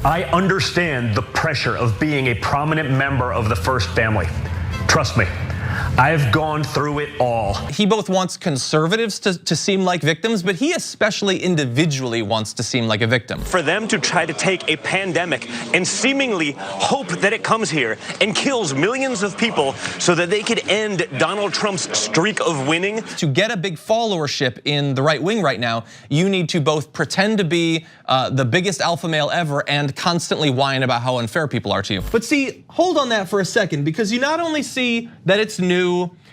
I understand the pressure of being a prominent member of the First Family. Trust me, I've gone through it all. He both wants conservatives to seem like victims, but he especially individually wants to seem like a victim. For them to try to take a pandemic and seemingly hope that it comes here and kills millions of people so that they could end Donald Trump's streak of winning. To get a big followership in the right wing right now, you need to both pretend to be the biggest alpha male ever and constantly whine about how unfair people are to you. But see, hold on that for a second, because you not only see that it's new,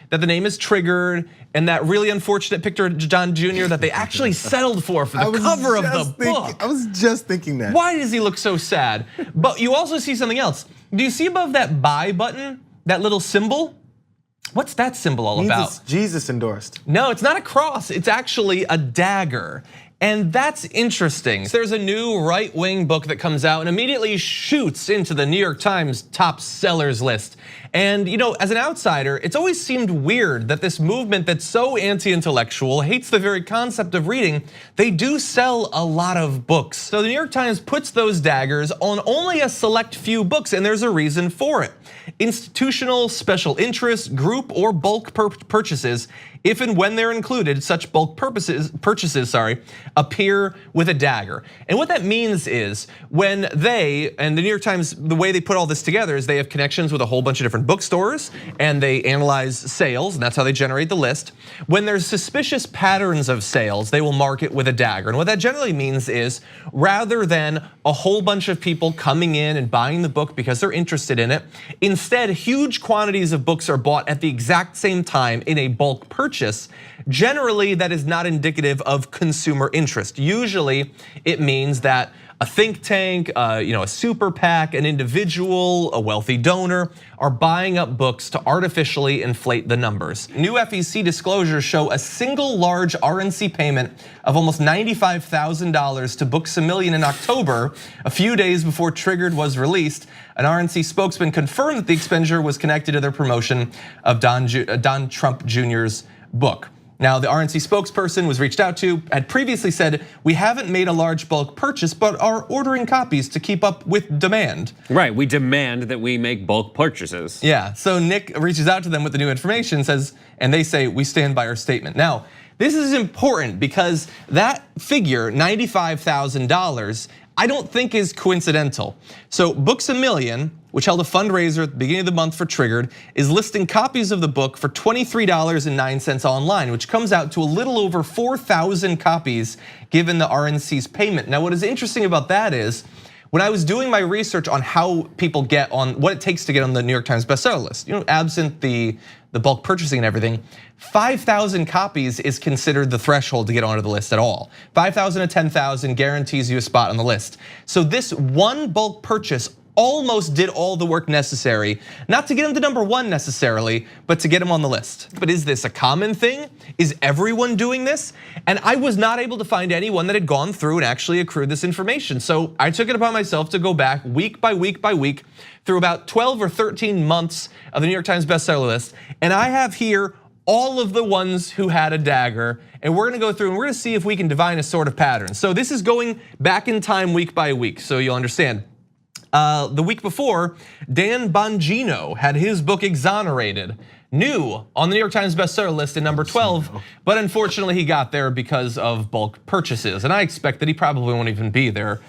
that the name is triggered, and that really unfortunate picture of John Jr. that they actually settled for the cover of the book. I was just thinking that. Why does he look so sad? But you also see something else. Do you see above that buy button, that little symbol? What's that symbol all about? It's Jesus endorsed. No, it's not a cross, it's actually a dagger. And that's interesting. There's a new right-wing book that comes out and immediately shoots into the New York Times top sellers list. And as an outsider, it's always seemed weird that this movement that's so anti-intellectual, hates the very concept of reading, they do sell a lot of books. So the New York Times puts those daggers on only a select few books, and there's a reason for it. Institutional, special interest, group, or bulk purchases, if and when they're included, such bulk purchases, appear with a dagger. And what that means is when they, and the New York Times, the way they put all this together is they have connections with a whole bunch of different bookstores and they analyze sales, and that's how they generate the list. When there's suspicious patterns of sales, they will mark it with a dagger. And what that generally means is rather than a whole bunch of people coming in and buying the book because they're interested in it, instead huge quantities of books are bought at the exact same time in a bulk purchase. Generally, that is not indicative of consumer interest. Usually, it means that a think tank, a super PAC, an individual, a wealthy donor are buying up books to artificially inflate the numbers. New FEC disclosures show a single large RNC payment of almost $95,000 to Books A Million in October, a few days before Triggered was released. An RNC spokesman confirmed that the expenditure was connected to their promotion of Don Trump Jr.'s book. Now, the RNC spokesperson was reached out to, had previously said, we haven't made a large bulk purchase, but are ordering copies to keep up with demand. Right, we demand that we make bulk purchases. Yeah, so Nick reaches out to them with the new information, says, and they say, we stand by our statement. Now, this is important because that figure, $95,000, I don't think is coincidental. So Books A Million, which held a fundraiser at the beginning of the month for Triggered, is listing copies of the book for $23.09 online, which comes out to a little over 4,000 copies given the RNC's payment. Now, what is interesting about that is, when I was doing my research on how people get on, what it takes to get on the New York Times bestseller list, absent the bulk purchasing and everything, 5,000 copies is considered the threshold to get onto the list at all. 5,000 to 10,000 guarantees you a spot on the list. So this one bulk purchase almost did all the work necessary, not to get him to #1 necessarily, but to get him on the list. But is this a common thing? Is everyone doing this? And I was not able to find anyone that had gone through and actually accrued this information. So I took it upon myself to go back week by week by week through about 12 or 13 months of the New York Times bestseller list. And I have here all of the ones who had a dagger, and we're gonna go through and we're gonna see if we can divine a sort of pattern. So this is going back in time week by week, so you'll understand. The week before, Dan Bongino had his book exonerated, new on the New York Times bestseller list at number 12, but unfortunately he got there because of bulk purchases. And I expect that he probably won't even be there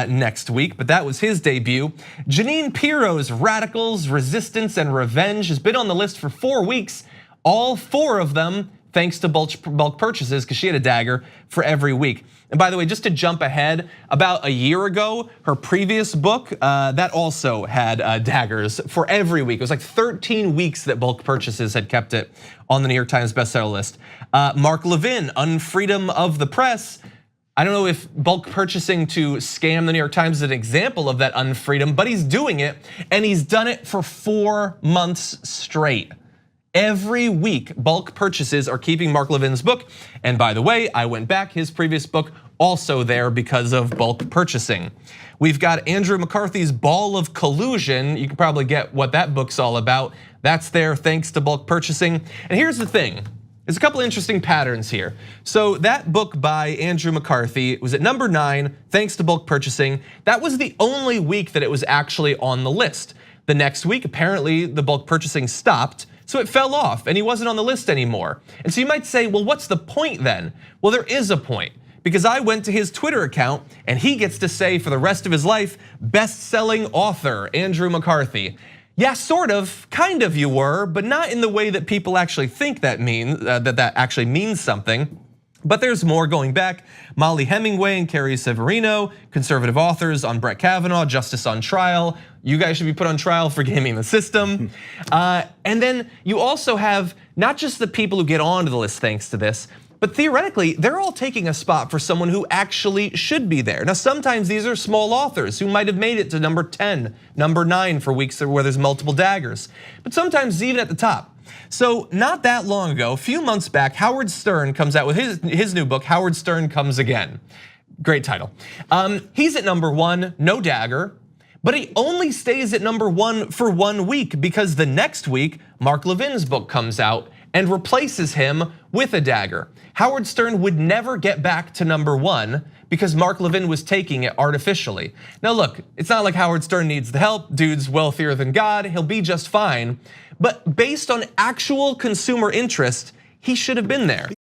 next week, but that was his debut. Jeanine Pirro's Radicals, Resistance, and Revenge has been on the list for 4 weeks, all 4 of them thanks to bulk purchases, because she had a dagger for every week. And by the way, just to jump ahead, about a year ago, her previous book, that also had daggers for every week. It was like 13 weeks that bulk purchases had kept it on the New York Times bestseller list. Mark Levin, Unfreedom of the Press. I don't know if bulk purchasing to scam the New York Times is an example of that unfreedom, but he's doing it, and he's done it for 4 months straight. Every week, bulk purchases are keeping Mark Levin's book. And by the way, I went back, his previous book also there because of bulk purchasing. We've got Andrew McCarthy's Ball of Collusion. You can probably get what that book's all about. That's there thanks to bulk purchasing. And here's the thing, There's a couple interesting patterns here. So that book by Andrew McCarthy was at number 9, thanks to bulk purchasing. That was the only week that it was actually on the list. The next week, apparently the bulk purchasing stopped, so it fell off and he wasn't on the list anymore. And so you might say, well, what's the point then? Well, there is a point, because I went to his Twitter account and he gets to say for the rest of his life, best-selling author Andrew McCarthy. Yeah, sort of, kind of you were, but not in the way that people actually think that that actually means something. But there's more going back. Molly Hemingway and Carrie Severino, conservative authors on Brett Kavanaugh, Justice on Trial. You guys should be put on trial for gaming the system. And then you also have not just the people who get onto the list thanks to this, but theoretically, they're all taking a spot for someone who actually should be there. Now, sometimes these are small authors who might have made it to number 10, number 9 for weeks where there's multiple daggers, but sometimes even at the top. So not that long ago, a few months back, Howard Stern comes out with his new book, Howard Stern Comes Again. Great title. He's at number 1, no dagger, but he only stays at number 1 for 1 week because the next week, Mark Levin's book comes out and replaces him with a dagger. Howard Stern would never get back to number 1 because Mark Levin was taking it artificially. Now look, it's not like Howard Stern needs the help. Dude's wealthier than God, he'll be just fine. But based on actual consumer interest, he should have been there.